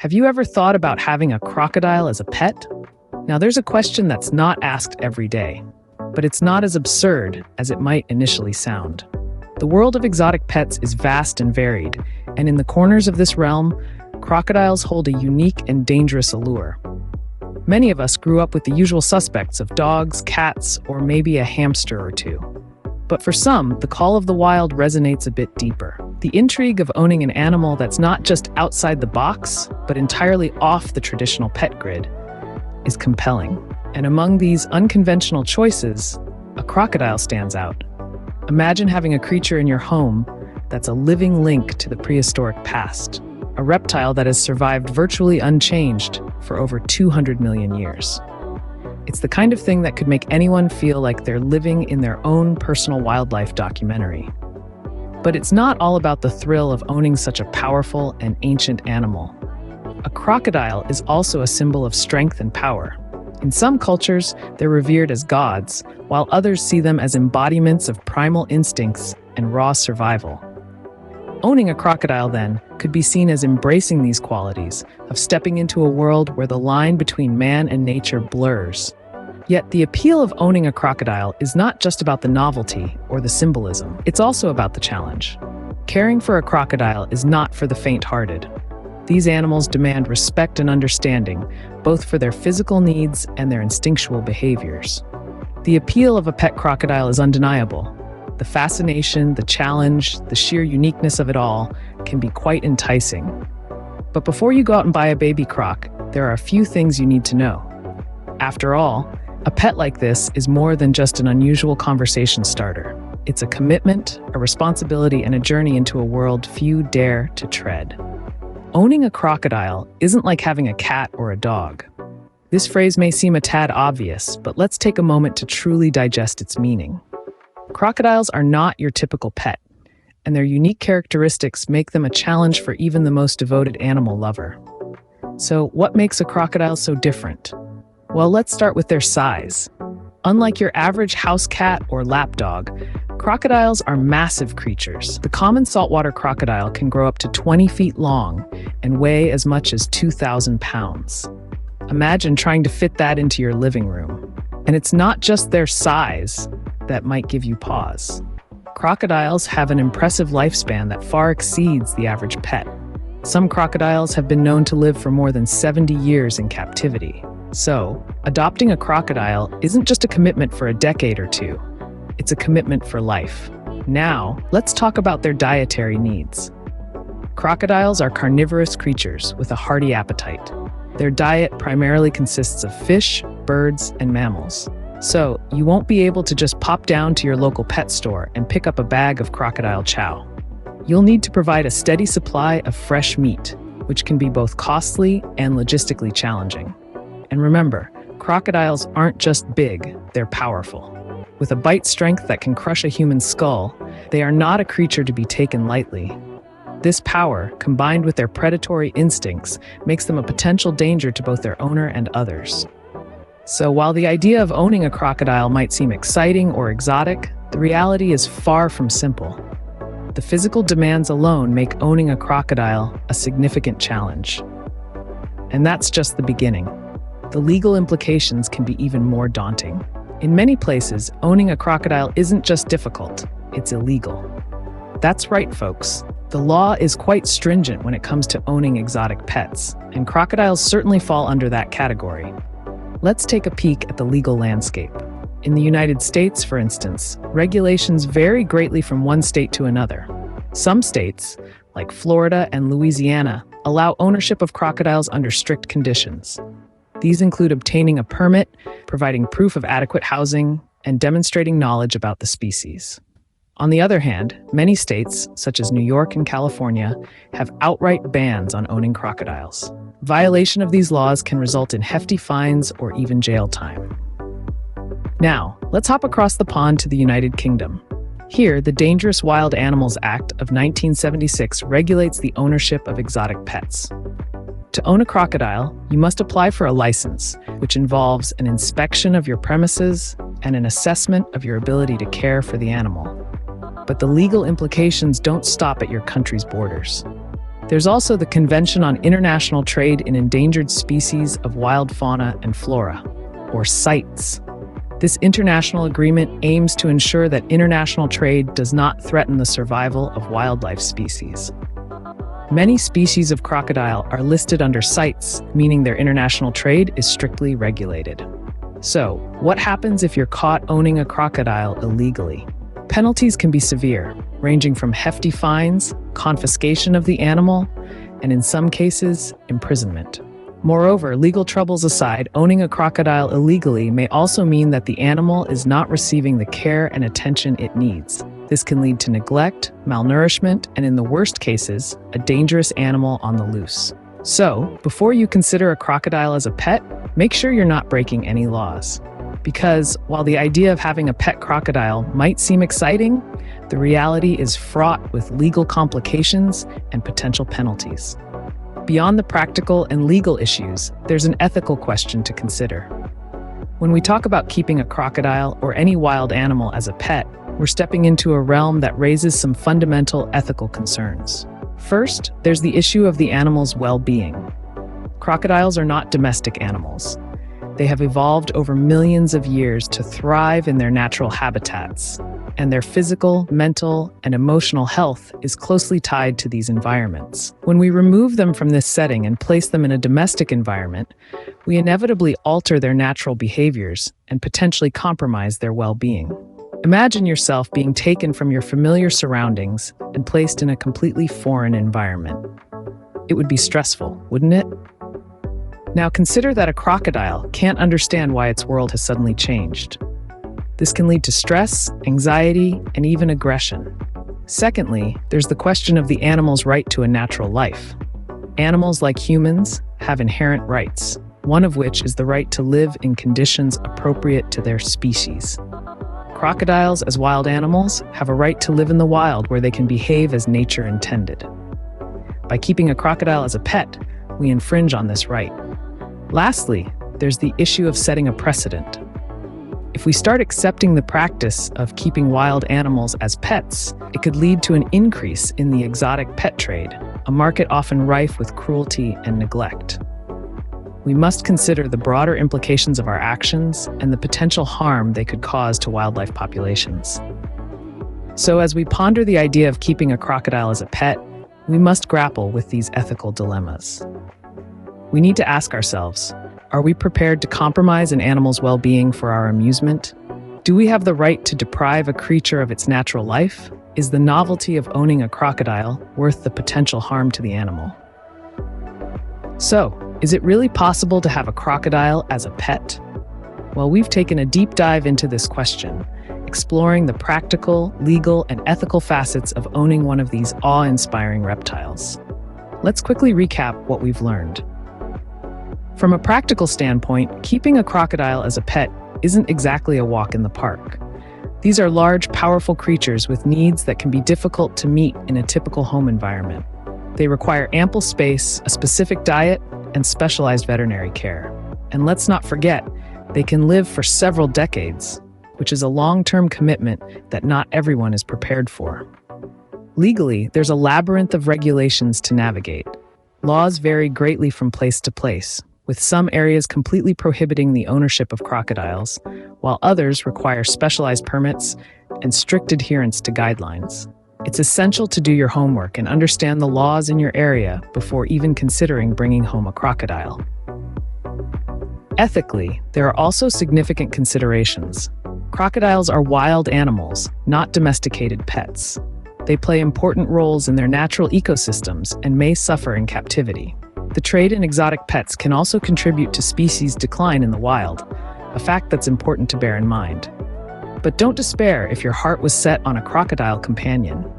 Have you ever thought about having a crocodile as a pet? Now, there's a question that's not asked every day, but it's not as absurd as it might initially sound. The world of exotic pets is vast and varied, and in the corners of this realm, crocodiles hold a unique and dangerous allure. Many of us grew up with the usual suspects of dogs, cats, or maybe a hamster or two. But for some, the call of the wild resonates a bit deeper. The intrigue of owning an animal that's not just outside the box, but entirely off the traditional pet grid, is compelling. And among these unconventional choices, a crocodile stands out. Imagine having a creature in your home that's a living link to the prehistoric past, a reptile that has survived virtually unchanged for over 200 million years. It's the kind of thing that could make anyone feel like they're living in their own personal wildlife documentary. But it's not all about the thrill of owning such a powerful and ancient animal. A crocodile is also a symbol of strength and power. In some cultures, they're revered as gods, while others see them as embodiments of primal instincts and raw survival. Owning a crocodile, then, could be seen as embracing these qualities, of stepping into a world where the line between man and nature blurs. Yet the appeal of owning a crocodile is not just about the novelty or the symbolism. It's also about the challenge. Caring for a crocodile is not for the faint-hearted. These animals demand respect and understanding, both for their physical needs and their instinctual behaviors. The appeal of a pet crocodile is undeniable. The fascination, the challenge, the sheer uniqueness of it all can be quite enticing. But before you go out and buy a baby croc, there are a few things you need to know. After all, a pet like this is more than just an unusual conversation starter. It's a commitment, a responsibility, and a journey into a world few dare to tread. Owning a crocodile isn't like having a cat or a dog. This phrase may seem a tad obvious, but let's take a moment to truly digest its meaning. Crocodiles are not your typical pet, and their unique characteristics make them a challenge for even the most devoted animal lover. So, what makes a crocodile so different? Well, let's start with their size. Unlike your average house cat or lapdog, crocodiles are massive creatures. The common saltwater crocodile can grow up to 20 feet long and weigh as much as 2,000 pounds. Imagine trying to fit that into your living room. And it's not just their size that might give you pause. Crocodiles have an impressive lifespan that far exceeds the average pet. Some crocodiles have been known to live for more than 70 years in captivity. So, adopting a crocodile isn't just a commitment for a decade or two. It's a commitment for life. Now, let's talk about their dietary needs. Crocodiles are carnivorous creatures with a hearty appetite. Their diet primarily consists of fish, birds, and mammals. So, you won't be able to just pop down to your local pet store and pick up a bag of crocodile chow. You'll need to provide a steady supply of fresh meat, which can be both costly and logistically challenging. And remember, crocodiles aren't just big, they're powerful. With a bite strength that can crush a human skull, they are not a creature to be taken lightly. This power, combined with their predatory instincts, makes them a potential danger to both their owner and others. So while the idea of owning a crocodile might seem exciting or exotic, the reality is far from simple. The physical demands alone make owning a crocodile a significant challenge. And that's just the beginning. The legal implications can be even more daunting. In many places, owning a crocodile isn't just difficult, it's illegal. That's right, folks. The law is quite stringent when it comes to owning exotic pets, and crocodiles certainly fall under that category. Let's take a peek at the legal landscape. In the United States, for instance, regulations vary greatly from one state to another. Some states, like Florida and Louisiana, allow ownership of crocodiles under strict conditions. These include obtaining a permit, providing proof of adequate housing, and demonstrating knowledge about the species. On the other hand, many states, such as New York and California, have outright bans on owning crocodiles. Violation of these laws can result in hefty fines or even jail time. Now, let's hop across the pond to the United Kingdom. Here, the Dangerous Wild Animals Act of 1976 regulates the ownership of exotic pets. To own a crocodile, you must apply for a license, which involves an inspection of your premises and an assessment of your ability to care for the animal. But the legal implications don't stop at your country's borders. There's also the Convention on International Trade in Endangered Species of Wild Fauna and Flora, or CITES. This international agreement aims to ensure that international trade does not threaten the survival of wildlife species. Many species of crocodile are listed under CITES, meaning their international trade is strictly regulated. So, what happens if you're caught owning a crocodile illegally? Penalties can be severe, ranging from hefty fines, confiscation of the animal, and in some cases, imprisonment. Moreover, legal troubles aside, owning a crocodile illegally may also mean that the animal is not receiving the care and attention it needs. This can lead to neglect, malnourishment, and in the worst cases, a dangerous animal on the loose. So, before you consider a crocodile as a pet, make sure you're not breaking any laws. Because while the idea of having a pet crocodile might seem exciting, the reality is fraught with legal complications and potential penalties. Beyond the practical and legal issues, there's an ethical question to consider. When we talk about keeping a crocodile or any wild animal as a pet, we're stepping into a realm that raises some fundamental ethical concerns. First, there's the issue of the animal's well-being. Crocodiles are not domestic animals. They have evolved over millions of years to thrive in their natural habitats, and their physical, mental, and emotional health is closely tied to these environments. When we remove them from this setting and place them in a domestic environment, we inevitably alter their natural behaviors and potentially compromise their well-being. Imagine yourself being taken from your familiar surroundings and placed in a completely foreign environment. It would be stressful, wouldn't it? Now consider that a crocodile can't understand why its world has suddenly changed. This can lead to stress, anxiety, and even aggression. Secondly, there's the question of the animal's right to a natural life. Animals, like humans, have inherent rights, one of which is the right to live in conditions appropriate to their species. Crocodiles, as wild animals, have a right to live in the wild where they can behave as nature intended. By keeping a crocodile as a pet, we infringe on this right. Lastly, there's the issue of setting a precedent. If we start accepting the practice of keeping wild animals as pets, it could lead to an increase in the exotic pet trade, a market often rife with cruelty and neglect. We must consider the broader implications of our actions and the potential harm they could cause to wildlife populations. So as we ponder the idea of keeping a crocodile as a pet, we must grapple with these ethical dilemmas. We need to ask ourselves, are we prepared to compromise an animal's well-being for our amusement? Do we have the right to deprive a creature of its natural life? Is the novelty of owning a crocodile worth the potential harm to the animal? So, is it really possible to have a crocodile as a pet? Well, we've taken a deep dive into this question, exploring the practical, legal, and ethical facets of owning one of these awe-inspiring reptiles. Let's quickly recap what we've learned. From a practical standpoint, keeping a crocodile as a pet isn't exactly a walk in the park. These are large, powerful creatures with needs that can be difficult to meet in a typical home environment. They require ample space, a specific diet, and specialized veterinary care. And let's not forget, they can live for several decades, which is a long-term commitment that not everyone is prepared for. Legally, there's a labyrinth of regulations to navigate. Laws vary greatly from place to place, with some areas completely prohibiting the ownership of crocodiles, while others require specialized permits and strict adherence to guidelines. It's essential to do your homework and understand the laws in your area before even considering bringing home a crocodile. Ethically, there are also significant considerations. Crocodiles are wild animals, not domesticated pets. They play important roles in their natural ecosystems and may suffer in captivity. The trade in exotic pets can also contribute to species decline in the wild, a fact that's important to bear in mind. But don't despair if your heart was set on a crocodile companion.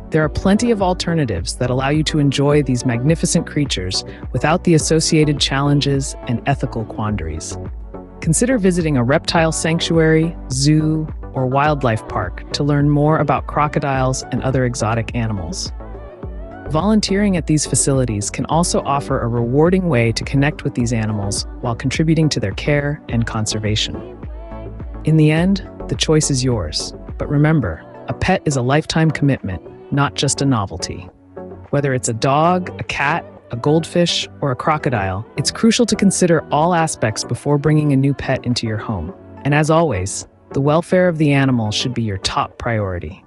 There are plenty of alternatives that allow you to enjoy these magnificent creatures without the associated challenges and ethical quandaries. Consider visiting a reptile sanctuary, zoo, or wildlife park to learn more about crocodiles and other exotic animals. Volunteering at these facilities can also offer a rewarding way to connect with these animals while contributing to their care and conservation. In the end, the choice is yours. But remember, a pet is a lifetime commitment, not just a novelty. Whether it's a dog, a cat, a goldfish, or a crocodile, it's crucial to consider all aspects before bringing a new pet into your home. And as always, the welfare of the animal should be your top priority.